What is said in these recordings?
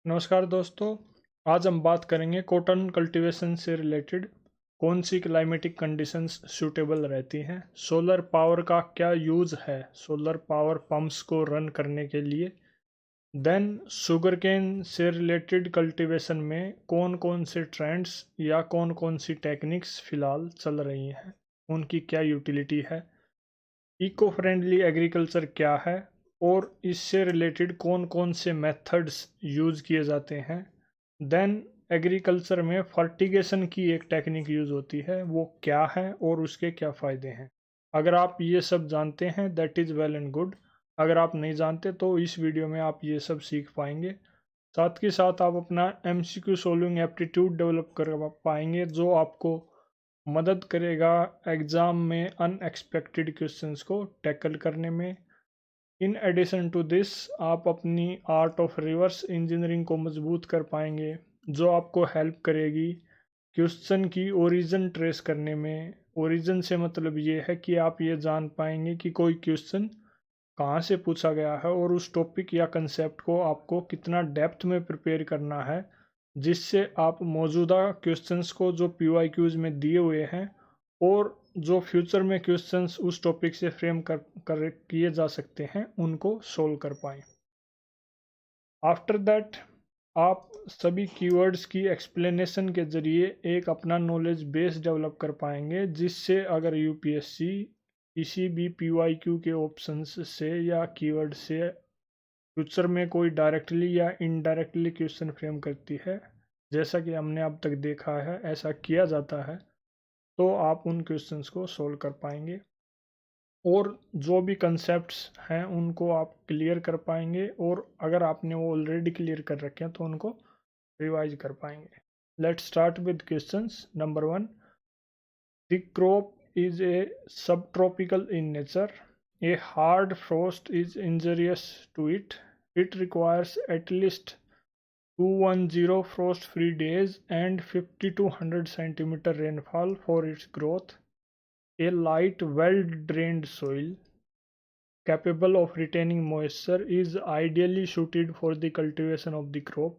नमस्कार दोस्तों। आज हम बात करेंगे कॉटन कल्टीवेशन से रिलेटेड कौन सी क्लाइमेटिक कंडीशंस सूटेबल रहती हैं, सोलर पावर का क्या यूज़ है सोलर पावर पंप्स को रन करने के लिए, देन शुगरकेन से रिलेटेड कल्टीवेशन में कौन कौन से ट्रेंड्स या कौन कौन सी टेक्निक्स फ़िलहाल चल रही हैं, उनकी क्या यूटिलिटी है, इको फ्रेंडली एग्रीकल्चर क्या है और इससे रिलेटेड कौन कौन से मेथड्स यूज़ किए जाते हैं। देन एग्रीकल्चर में फर्टिगेशन की एक टेक्निक यूज़ होती है, वो क्या है और उसके क्या फ़ायदे हैं। अगर आप ये सब जानते हैं that is well and good. अगर आप नहीं जानते तो इस वीडियो में आप ये सब सीख पाएंगे। साथ के साथ आप अपना MCQ सोल्विंग एप्टीट्यूड डेवलप कर पाएंगे, जो आपको मदद करेगा एग्ज़ाम में अनएक्सपेक्टेड क्वेश्चंस को टैकल करने में। इन एडिशन टू दिस आप अपनी आर्ट ऑफ रिवर्स इंजीनियरिंग को मजबूत कर पाएंगे, जो आपको हेल्प करेगी क्वेश्चन की ओरिजिन ट्रेस करने में। ओरिजिन से मतलब ये है कि आप ये जान पाएंगे कि कोई क्वेश्चन कहाँ से पूछा गया है और उस टॉपिक या कंसेप्ट को आपको कितना डेप्थ में प्रिपेयर करना है, जिससे आप मौजूदा क्वेश्चंस को जो PYQs में दिए हुए हैं और जो फ्यूचर में क्वेश्चंस उस टॉपिक से फ्रेम कर किए जा सकते हैं उनको सोल्व कर पाएँ। आफ्टर दैट आप सभी कीवर्ड्स की एक्सप्लेनेशन के ज़रिए एक अपना नॉलेज बेस डेवलप कर पाएंगे, जिससे अगर UPSC किसी भी PYQ के ऑप्शंस से या कीवर्ड से फ्यूचर में कोई डायरेक्टली या इनडायरेक्टली क्वेश्चन फ्रेम करती है, जैसा कि हमने अब तक देखा है ऐसा किया जाता है, तो आप उन क्वेश्चंस को सोल्व कर पाएंगे और जो भी कंसेप्ट्स हैं उनको आप क्लियर कर पाएंगे, और अगर आपने वो ऑलरेडी क्लियर कर रखे हैं तो उनको रिवाइज कर पाएंगे। Let's start with questions. Number 1, the crop is a subtropical in nature. A hard frost is injurious to it. It requires at least 210 frost-free days and 50 to 100 centimeter rainfall for its growth. A light, well-drained soil capable of retaining moisture is ideally suited for the cultivation of the crop.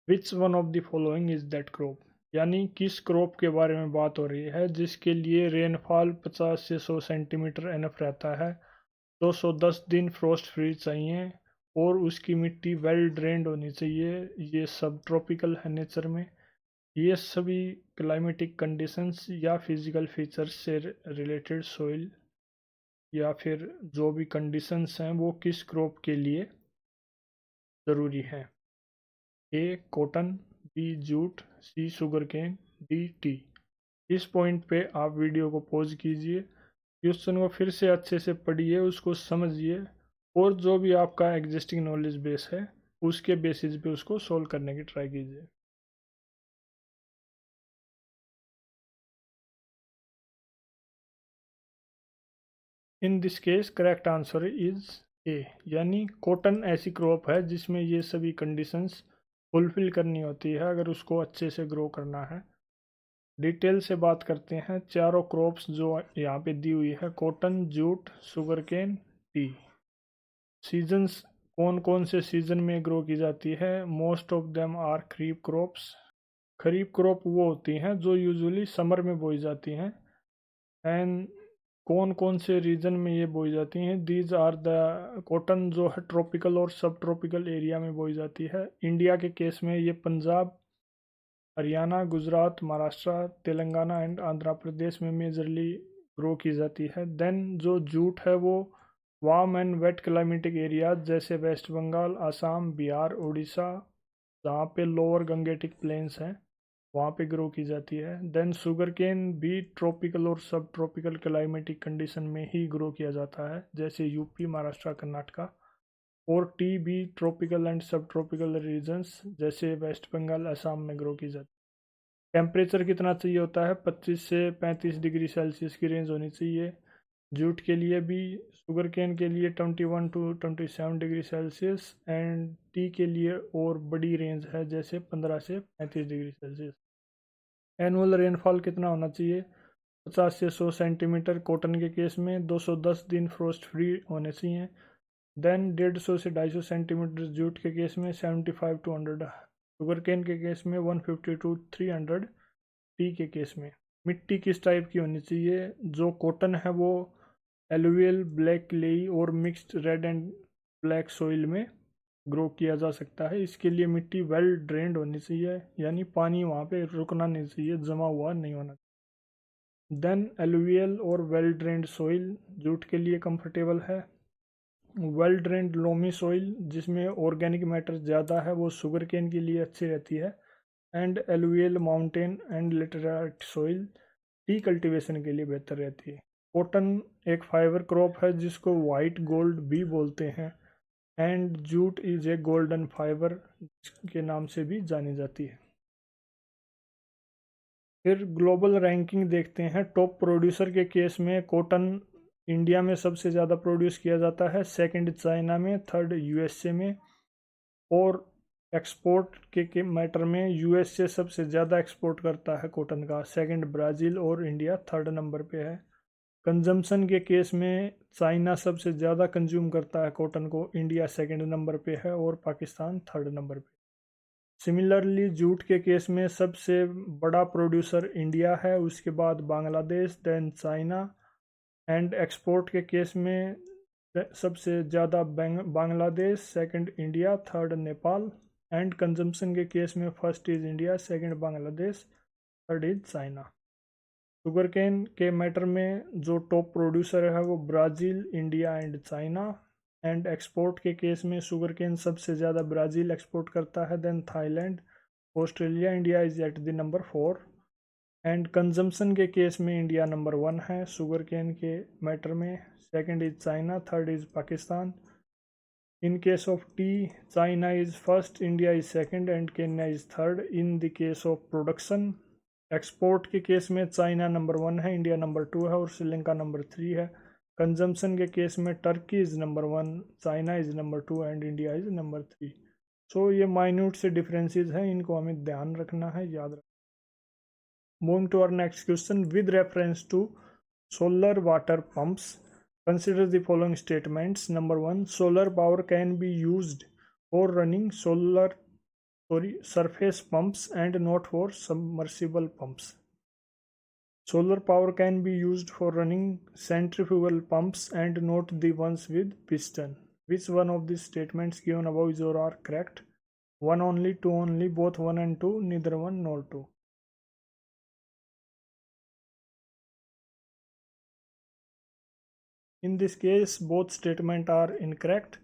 Which one of the following is that crop? यानी किस crop के बारे में बात हो रही है जिसके लिए रेनफॉल 50 से 100 सेंटीमीटर एनफ रहता है, 210 दिन फ्रोस्ट फ्री चाहिए और उसकी मिट्टी वेल ड्रेन्ड होनी चाहिए, ये सब ट्रॉपिकल है नेचर में। ये सभी क्लाइमेटिक कंडीशंस या फिजिकल फीचर्स से रिलेटेड सॉइल या फिर जो भी कंडीशंस हैं वो किस क्रॉप के लिए ज़रूरी है। A cotton, B jute, C sugarcane, D T. इस पॉइंट पे आप वीडियो को पॉज कीजिए, क्वेश्चन को फिर से अच्छे से पढ़िए, उसको समझिए और जो भी आपका एग्जिस्टिंग नॉलेज बेस है उसके बेसिस पे उसको सोल्व करने की ट्राई कीजिए। In this case correct answer is a, यानी कॉटन ऐसी क्रॉप है जिसमें ये सभी कंडीशंस फुलफिल करनी होती है अगर उसको अच्छे से ग्रो करना है। डिटेल से बात करते हैं। चारों क्रॉप्स जो यहाँ पे दी हुई है, cotton, jute, sugarcane, tea. Seasons कौन कौन से सीजन में ग्रो की जाती है? Most of them are kharif crops. Kharif crop वो होती हैं जो यूजुअली समर में बोई जाती हैं। एंड कौन कौन से रीजन में ये बोई जाती हैं? दीज आर द कॉटन जो है ट्रॉपिकल और सब ट्रॉपिकल एरिया में बोई जाती है। इंडिया के केस में ये पंजाब, हरियाणा, गुजरात, महाराष्ट्र, तेलंगाना एंड आंध्र प्रदेश में मेजरली ग्रो की जाती है। देन जो जूट है वो warm and wet climatic areas जैसे वेस्ट बंगाल, आसाम, बिहार, उड़ीसा, जहाँ पे लोअर गंगेटिक प्लेन्स हैं वहाँ पे ग्रो की जाती है। देन शुगर केन भी ट्रॉपिकल और सब ट्रॉपिकल क्लाइमेटिक कंडीशन में ही ग्रो किया जाता है, जैसे यूपी, महाराष्ट्र, कर्नाटका। और टी भी ट्रॉपिकल एंड सब ट्रॉपिकल रीजन्स जैसे वेस्ट बंगाल, असम में ग्रो की जाती है। टेम्परेचर कितना चाहिए होता है? 25 से 35 डिग्री सेल्सियस की रेंज होनी चाहिए। जूट के लिए भी, शुगर केन के लिए 21 to 27 degree Celsius, and tea के लिए और बड़ी रेंज है जैसे 15 से 35 डिग्री सेल्सियस। एनुअल रेनफॉल कितना होना चाहिए? 50 से 100 सेंटीमीटर कॉटन के केस में, 210 दिन फ्रोस्ट फ्री होने चाहिए। देन 150 से 250 सेंटीमीटर जूट के केस में 75 to 100, शुगर केन के केस में 150 to 300, टी के केस में। मिट्टी किस टाइप की होनी चाहिए? जो कॉटन है वो एलुवियल, ब्लैक क्लेई और mixed red and black soil में ग्रो किया जा सकता है। इसके लिए मिट्टी वेल ड्रेन्ड होनी चाहिए, यानी पानी वहाँ पे रुकना नहीं चाहिए, जमा हुआ नहीं होना चाहिए। देन एलुवियल और वेल ड्रेन्ड सॉइल जूट के लिए कंफर्टेबल है। वेल ड्रेन्ड लोमी सॉइल जिसमें ऑर्गेनिक मैटर ज़्यादा है वो शुगर केन के लिए अच्छी रहती है। And alluvial, mountain and laterite soil T cultivation के लिए बेहतर रहती है। कॉटन एक फाइबर क्रॉप है जिसको वाइट गोल्ड भी बोलते हैं। And jute is a golden fibre के नाम से भी जानी जाती है। फिर ग्लोबल रैंकिंग देखते हैं। टॉप प्रोड्यूसर के केस में कॉटन इंडिया में सबसे ज़्यादा प्रोड्यूस किया जाता है, सेकंड चाइना में, थर्ड यूएसए में। और एक्सपोर्ट के मैटर में यूएसए सबसे ज़्यादा एक्सपोर्ट करता है कॉटन का, सेकंड ब्राज़ील और इंडिया थर्ड नंबर पे है। कंजम्पशन के केस में चाइना सबसे ज़्यादा कंज्यूम करता है कॉटन को, इंडिया सेकंड नंबर पे है और पाकिस्तान थर्ड नंबर पे। सिमिलरली जूट के केस में सबसे बड़ा प्रोड्यूसर इंडिया है, उसके बाद Bangladesh, then China. And export के केस में सबसे ज़्यादा Bangladesh, second India, third Nepal. And consumption के केस में first is India, second Bangladesh, third is China. Sugar cane के मैटर में जो टॉप प्रोड्यूसर है वो Brazil, India and China. And export के केस में शुगर केन सबसे ज़्यादा ब्राज़ील एक्सपोर्ट करता है, then Thailand, Australia. India is at the number 4। And consumption के केस में इंडिया नंबर 1 है शुगर केन के मैटर में, second is China, third is Pakistan. In case of tea, China is first, India is second and Kenya is third in the case of production. Export के case में China number 1 है, India number 2 है और Sri Lanka number 3 है। Consumption के case में Turkey is number 1, China is number 2 and India is number 3। सो ये minute से डिफरेंसेस हैं, इनको हमें ध्यान रखना है, याद रखना। Moving to our next question, with reference to solar water pumps, consider the following statements. Number 1, solar power can be used for running surface pumps and not for submersible pumps. Solar power can be used for running centrifugal pumps and not the ones with piston. Which one of these statements given above is or are correct? 1 only, 2 only, both 1 and 2, neither 1 nor 2. In this case, both statements are incorrect.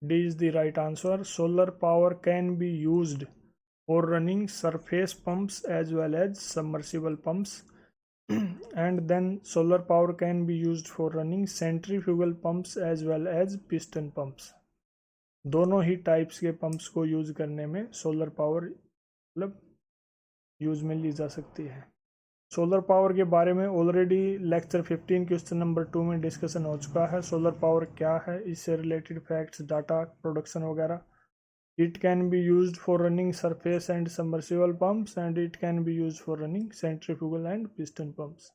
D is the right answer. Solar power can be used for running surface pumps as well as submersible pumps. And then solar power can be used for running centrifugal pumps as well as piston pumps. दोनों ही types के pumps को use करने में solar power मतलब use में ली जा सकती है। सोलर पावर के बारे में ऑलरेडी लेक्चर 15 क्वेश्चन नंबर 2 में डिस्कशन हो चुका है। सोलर पावर क्या है, इससे रिलेटेड फैक्ट्स, डाटा, प्रोडक्शन वगैरह। It can be used for running surface and submersible pumps and it can be used for running centrifugal and piston pumps.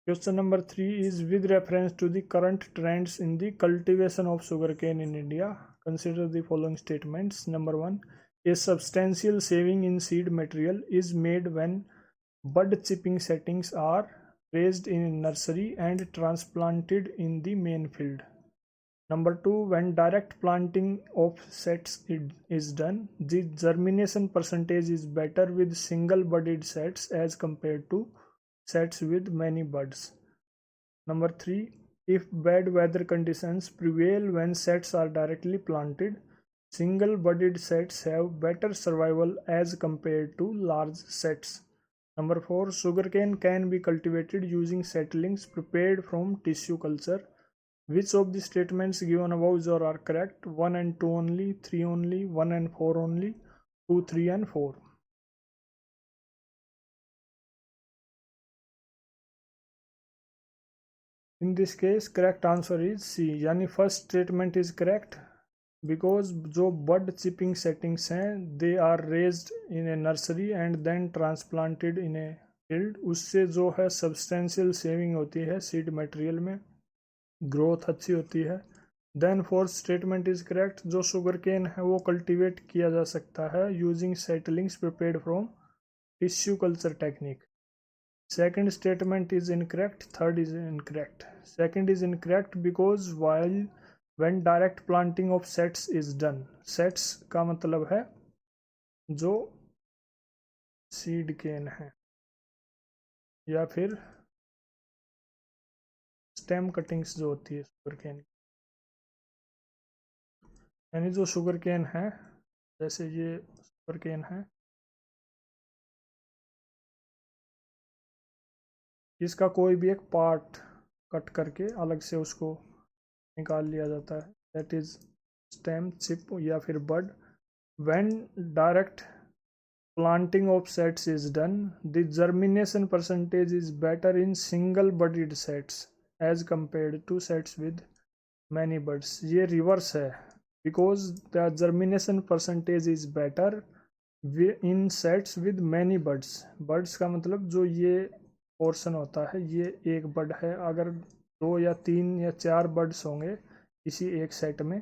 Question number 3 is with reference to the current trends in the cultivation of sugarcane in India. Consider the following statements. Number 1, a substantial saving in seed material is made when bud chipping settings are raised in a nursery and transplanted in the main field. Number 2, when direct planting of sets is done, the germination percentage is better with single budded sets as compared to sets with many buds. Number 3, if bad weather conditions prevail when sets are directly planted, single budded sets have better survival as compared to large sets. Number 4, sugarcane can be cultivated using seedlings prepared from tissue culture. Which of the statements given above are correct? 1 and 2 only, 3 only, 1 and 4 only, 2, 3 and 4. In this case, correct answer is C, यानी first statement is correct because जो bud chipping settings हैं they are raised in a nursery and then transplanted in a field, उससे जो है substantial saving होती है seed material में growth अच्छी होती है। Then fourth statement is correct, जो शुगर केन है वो कल्टीवेट किया जा सकता है using settlings prepared from tissue culture technique. Second statement is incorrect, third is incorrect. Second is incorrect because while when direct planting of sets is done, sets का मतलब है जो सीड केन है या फिर स्टेम कटिंग्स जो होती है शुगर केन, यानी जो शुगर केन है, जैसे ये शुगर केन है, इसका कोई भी एक पार्ट कट करके अलग से उसको निकाल लिया जाता है, दैट इज स्टेम, चिप या फिर bud. When direct planting of sets is done, the germination percentage is better in single budded sets as compared to sets with many buds। ये रिवर्स है, because the germination percentage is better in sets with many buds। buds का मतलब जो ये portion होता है, ये एक बड है, अगर 2 या 3 या 4 बड्स होंगे किसी एक सेट में,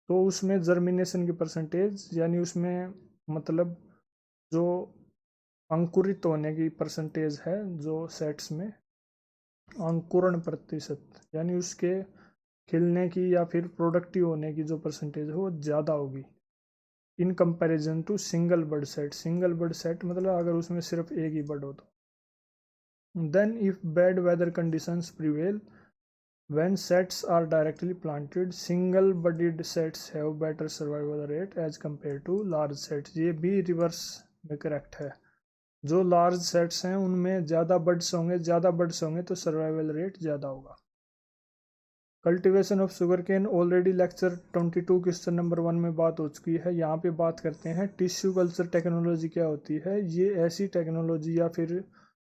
तो उसमें जर्मिनेशन की परसेंटेज, यानी उसमें मतलब जो अंकुरित होने की परसेंटेज है, जो सेट्स में अंकुरण प्रतिशत, यानी उसके खिलने की या फिर प्रोडक्टिव होने की जो परसेंटेज है वो ज़्यादा होगी in comparison to single bird set. Single bird set मतलब अगर उसमें सिर्फ एक ही बर्ड हो तो। Then if bad weather conditions prevail when sets are directly planted, single budded sets have better survival rate as compared to large sets। ये भी रिवर्स में करेक्ट है, जो लार्ज सेट्स हैं उनमें ज़्यादा बर्ड्स होंगे तो सर्वाइवल रेट ज़्यादा होगा। Cultivation of sugar cane already lecture 22 question number 1 में बात हो चुकी है। यहाँ पे बात करते हैं टिश्यू कल्चर टेक्नोलॉजी क्या होती है। ये ऐसी टेक्नोलॉजी या फिर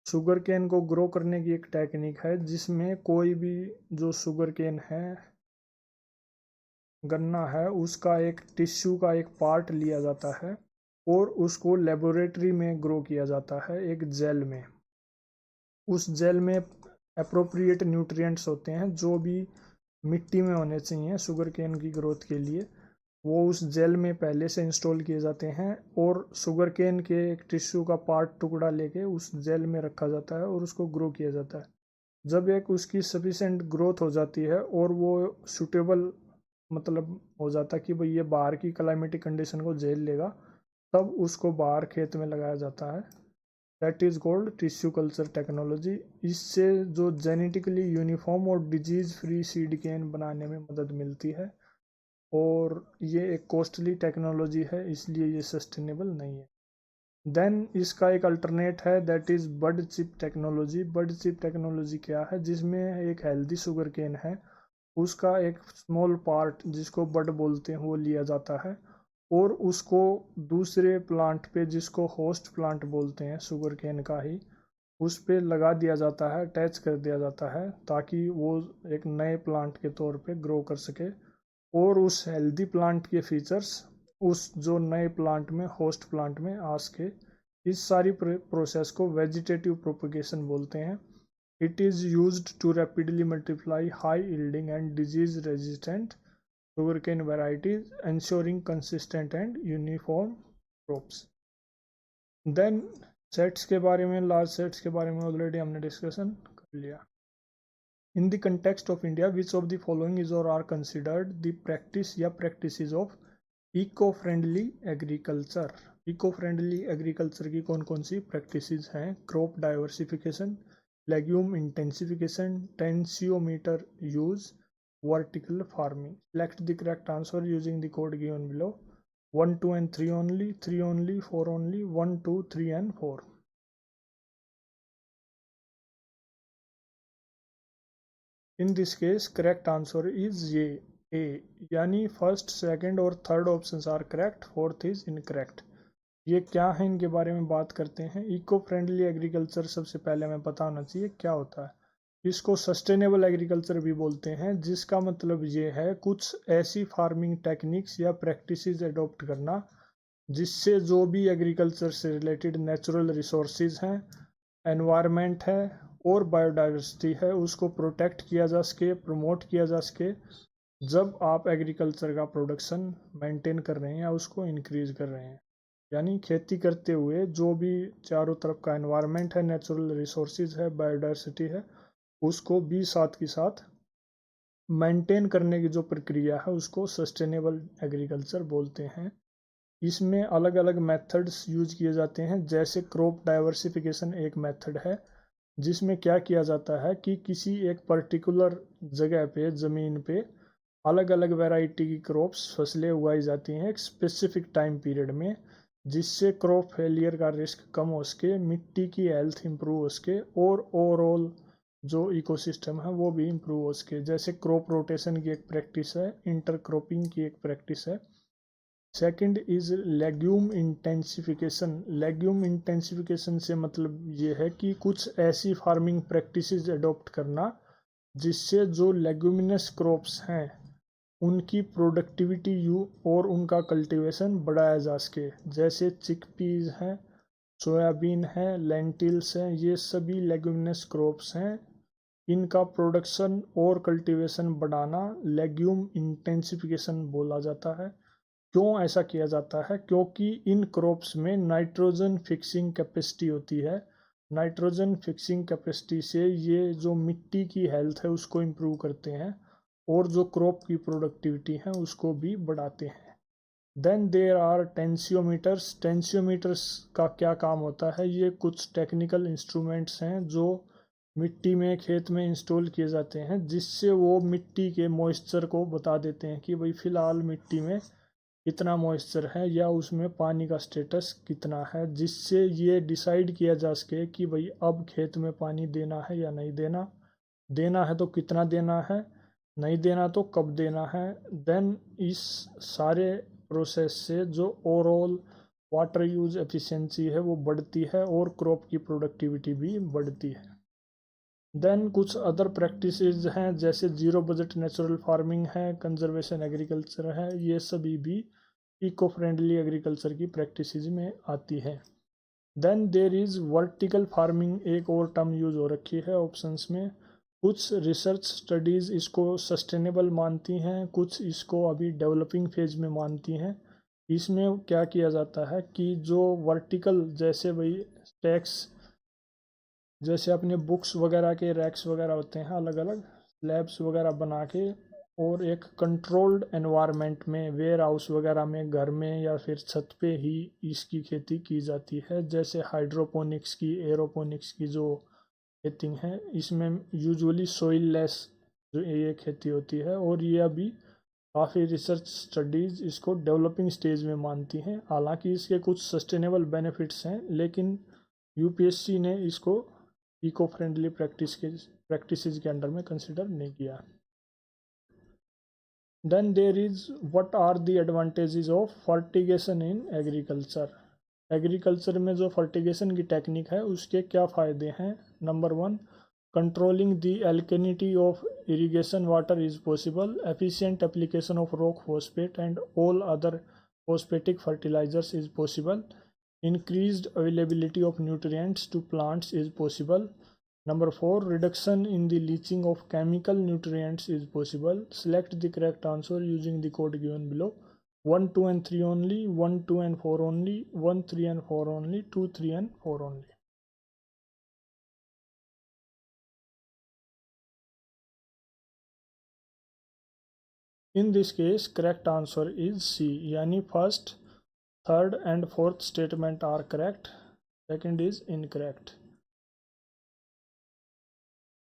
शुगर केन को ग्रो करने की एक टेक्निक है जिसमें कोई भी जो शुगर केन है, गन्ना है, उसका एक टिश्यू का एक पार्ट लिया जाता है और उसको लेबोरेटरी में ग्रो किया जाता है एक जेल में। उस जेल में अप्रोप्रिएट न्यूट्रिएंट्स होते हैं जो भी मिट्टी में होने चाहिए शुगर केन की ग्रोथ के लिए, वो उस जेल में पहले से इंस्टॉल किए जाते हैं और शुगर केन के एक टिश्यू का पार्ट टुकड़ा लेके उस जेल में रखा जाता है और उसको ग्रो किया जाता है। जब एक उसकी सफिशेंट ग्रोथ हो जाती है और वो सूटेबल मतलब हो जाता है कि भाई ये बाहर की क्लाइमेटिक कंडीशन को झेल लेगा, तब उसको बाहर खेत में लगाया जाता है। That is called tissue culture technology. इससे जो जेनेटिकली यूनिफॉर्म और डिजीज फ्री सीड केन बनाने में मदद मिलती है और ये एक कॉस्टली टेक्नोलॉजी है, इसलिए ये सस्टेनेबल नहीं है। देन इसका एक अल्टरनेट है, that is bud chip technology. Bud chip technology क्या है, जिसमें एक हेल्दी शुगर केन है, उसका एक स्मॉल पार्ट जिसको बड बोलते हैं वो लिया जाता है और उसको दूसरे प्लांट पे, जिसको होस्ट प्लांट बोलते हैं शुगर केन का ही, उस पे लगा दिया जाता है, अटैच कर दिया जाता है ताकि वो एक नए प्लांट के तौर पे ग्रो कर सके और उस हेल्दी प्लांट के फीचर्स उस जो नए प्लांट में, होस्ट प्लांट में आ सके। इस सारी प्रोसेस को वेजिटेटिव प्रोपगेशन बोलते हैं। It is used to rapidly multiply high yielding and disease resistant sugarcane varieties, ensuring consistent and uniform crops। Then sets के बारे में, लार्ज सेट्स के बारे में ऑलरेडी हमने डिस्कशन कर लिया। In the context of India which of the following is और आर कंसिडर्ड द प्रैक्टिस या practices of eco friendly agriculture. Eco friendly agriculture की कौन कौन सी प्रैक्टिसेस हैं? Crop diversification, legume intensification, tensiometer use, vertical farming। Select the correct answer using the code given below। 1, 2 and 3 only, 3 only, 4 only, 1, 2, 3 and 4। In this case correct answer is ये A, यानी first, second और third options are correct, fourth is incorrect. ये क्या है, इनके बारे में बात करते हैं। इको फ्रेंडली एग्रीकल्चर सबसे पहले हमें पता होना चाहिए क्या होता है। इसको सस्टेनेबल एग्रीकल्चर भी बोलते हैं, जिसका मतलब ये है कुछ ऐसी फार्मिंग टेक्निक्स या प्रैक्टिसेस अडॉप्ट करना जिससे जो भी एग्रीकल्चर से रिलेटेड नेचुरल रिसोर्सेज हैं, एनवायरनमेंट है, और बायोडाइवर्सिटी है उसको प्रोटेक्ट किया जा सके, प्रमोट किया जा सके, जब आप एग्रीकल्चर का प्रोडक्शन मेंटेन कर रहे हैं या उसको इंक्रीज कर रहे हैं। यानी खेती करते हुए जो भी चारों तरफ का एनवायरनमेंट है, नेचुरल रिसोर्सेज है, बायोडाइवर्सिटी है, उसको भी साथ के साथ मेंटेन करने की जो प्रक्रिया है उसको सस्टेनेबल एग्रीकल्चर बोलते हैं। इसमें अलग अलग मेथड्स यूज किए जाते हैं, जैसे क्रॉप डाइवर्सिफिकेशन एक मेथड है, जिसमें क्या किया जाता है कि किसी एक पर्टिकुलर जगह पे, ज़मीन पे अलग अलग वैरायटी की क्रॉप्स, फसलें उगाई जाती हैं एक स्पेसिफिक टाइम पीरियड में, जिससे क्रॉप फेलियर का रिस्क कम हो सके, मिट्टी की हेल्थ इंप्रूव हो सके और ओवरऑल जो इकोसिस्टम है वो भी इम्प्रूव हो सके। जैसे क्रॉप रोटेशन की एक प्रैक्टिस है, इंटरक्रॉपिंग की एक प्रैक्टिस है। Second is legume intensification. Legume intensification से मतलब ये है कि कुछ ऐसी फार्मिंग प्रैक्टिसेस अडॉप्ट करना जिससे जो लेग्यूमिनस क्रॉप्स हैं उनकी प्रोडक्टिविटी और उनका कल्टीवेशन बढ़ाया जा सके। जैसे चिकपीज हैं, सोयाबीन है, लेंटिल्स हैं, ये सभी लेग्यूमिनस क्रॉप्स हैं। इनका प्रोडक्शन और कल्टीवेशन बढ़ाना लेग्यूम इंटेंसिफिकेशन बोला जाता है। क्यों ऐसा किया जाता है? क्योंकि इन क्रॉप्स में नाइट्रोजन फिक्सिंग कैपेसिटी होती है। नाइट्रोजन फिक्सिंग कैपेसिटी से ये जो मिट्टी की हेल्थ है उसको इम्प्रूव करते हैं और जो क्रॉप की प्रोडक्टिविटी है उसको भी बढ़ाते हैं। Then there are tensiometers. Tensiometers का क्या काम होता है? ये कुछ टेक्निकल इंस्ट्रूमेंट्स हैं जो मिट्टी में, खेत में इंस्टॉल किए जाते हैं, जिससे वो मिट्टी के मॉइस्चर को बता देते हैं कि भाई फ़िलहाल मिट्टी में कितना मॉइस्चर है या उसमें पानी का स्टेटस कितना है, जिससे ये डिसाइड किया जा सके कि भाई अब खेत में पानी देना है या नहीं देना, देना है तो कितना देना है, नहीं देना तो कब देना है। देन इस सारे प्रोसेस से जो ओवरऑल वाटर यूज एफिशिएंसी है वो बढ़ती है और क्रॉप की प्रोडक्टिविटी भी बढ़ती है। देन कुछ अदर प्रैक्टिसेस हैं, जैसे जीरो बजट नेचुरल फार्मिंग है, कंजर्वेशन एग्रीकल्चर है, ये सभी भी इको फ्रेंडली एग्रीकल्चर की प्रैक्टिसेस में आती है। Then there is vertical farming, एक और टर्म यूज हो रखी है ऑप्शंस में। कुछ रिसर्च स्टडीज़ इसको सस्टेनेबल मानती हैं, कुछ इसको अभी डेवलपिंग फेज में मानती हैं। इसमें क्या किया जाता है कि जो वर्टिकल, जैसे भाई स्टैक्स, जैसे अपने बुक्स वगैरह के रैक्स वगैरह होते हैं, अलग अलग स्लैब्स वगैरह बना के और एक कंट्रोल्ड एनवायरनमेंट में, वेयर हाउस वगैरह में, घर में या फिर छत पे ही इसकी खेती की जाती है। जैसे हाइड्रोपोनिक्स की, एरोपोनिक्स की जो खेती है, इसमें यूजुअली सॉइल लेस जो ये खेती होती है, और ये अभी काफ़ी रिसर्च स्टडीज़ इसको डेवलपिंग स्टेज में मानती हैं। हालांकि इसके कुछ सस्टेनेबल बेनिफिट्स हैं, लेकिन यूपीएससी ने इसको इको फ्रेंडली प्रैक्टिसेस के अंडर में कंसिडर नहीं किया। Then there is what are the advantages of fertigation in agriculture. Agriculture में जो फर्टिगेशन की टेक्निक है उसके क्या फ़ायदे हैं? Number 1, controlling the alkalinity of irrigation water is possible, efficient application of rock phosphate and all other phosphatic fertilisers is possible, increased availability of nutrients to plants is possible. Number 4, reduction in the leaching of chemical nutrients is possible. Select the correct answer using the code given below. 1, 2 and 3 only, 1, 2 and 4 only, 1, 3 and 4 only, 2, 3 and 4 only. In this case, correct answer is C, यानी first, third and fourth statement are correct. Second is incorrect.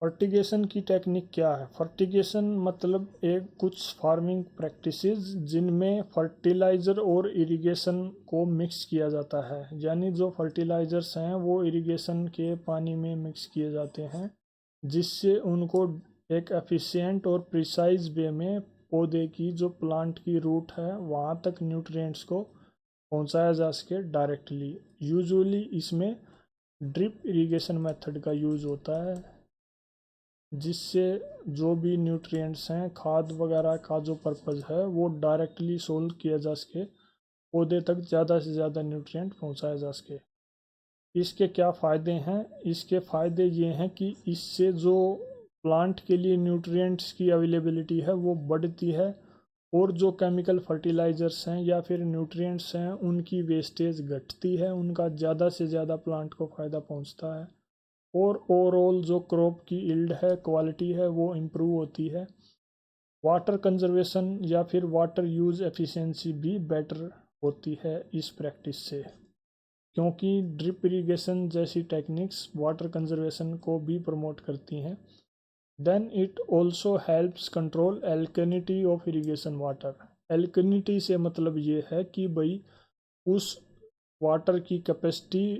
Fertigation की technique क्या है? Fertigation मतलब एक कुछ farming practices जिनमें fertiliser और irrigation को मिक्स किया जाता है। यानी जो फर्टिलाइज़र्स हैं वो इरिगेशन के पानी में मिक्स किए जाते हैं, जिससे उनको एक एफिशिएंट और प्रिसाइज वे में पौधे की जो प्लांट की रूट है वहाँ तक न्यूट्रिएंट्स को पहुँचाया जा सके डायरेक्टली। यूजुअली इसमें ड्रिप इरिगेशन मेथड का यूज़ होता है, जिससे जो भी न्यूट्रिएंट्स हैं, खाद वगैरह का जो पर्पज़ है वो डायरेक्टली सोल्व किया जा सके, पौधे तक ज़्यादा से ज़्यादा न्यूट्रिएंट पहुंचाया जा सके। इसके क्या फ़ायदे हैं? इसके फ़ायदे ये हैं कि इससे जो प्लांट के लिए न्यूट्रिएंट्स की अवेलेबिलिटी है वो बढ़ती है, और जो केमिकल फर्टिलाइज़र्स हैं या फिर न्यूट्रिएंट्स हैं उनकी वेस्टेज घटती है, उनका ज़्यादा से ज़्यादा प्लांट को फ़ायदा पहुंचता है, और ओवरऑल जो क्रॉप की यील्ड है, क्वालिटी है, वो इम्प्रूव होती है। वाटर कंजर्वेशन या फिर वाटर यूज़ एफिशिएंसी भी बेटर होती है इस प्रैक्टिस से, क्योंकि ड्रिप इरिगेशन जैसी टेक्निक्स वाटर कंजर्वेशन को भी प्रमोट करती हैं। Then it also helps control alkalinity of irrigation water. Alkalinity से मतलब ये है कि भाई उस वाटर की कैपेसिटी,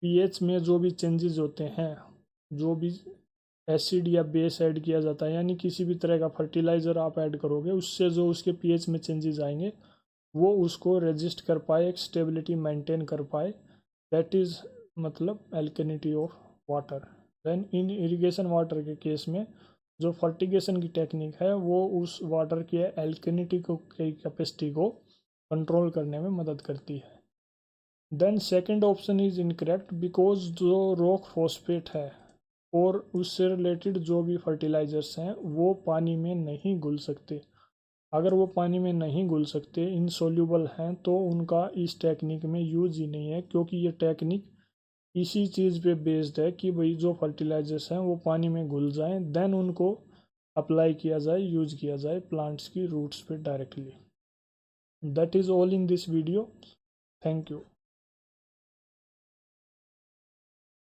पीएच में जो भी चेंजेस होते हैं, जो भी एसिड या बेस ऐड किया जाता है, यानी किसी भी तरह का फर्टिलाइज़र आप ऐड करोगे, उससे जो उसके पीएच में चेंजेस आएंगे वो उसको रेजिस्ट कर पाए, एक स्टेबिलिटी मेंटेन कर पाए, दैट इज़ मतलब alkalinity of water. Then in irrigation water के केस में जो फर्टिगेशन की टेक्निक है वो उस वाटर के एल्कनिटी को की कैपेसिटी को कंट्रोल करने में मदद करती है। Then second option is incorrect, because जो रॉक फॉस्फेट है और उससे रिलेटेड जो भी फर्टिलाइज़र्स हैं वो पानी में नहीं घुल सकते। अगर वो पानी में नहीं घुल सकते, इनसोल्यूबल हैं, तो उनका इस टेक्निक में यूज़ ही नहीं है, क्योंकि ये टेक्निक इसी चीज़ पे बेस्ड है कि भाई जो फर्टिलाइजर्स हैं वो पानी में घुल जाएं, देन उनको अप्लाई किया जाए, यूज़ किया जाए प्लांट्स की रूट्स पे directly. That is all in this video. Thank you.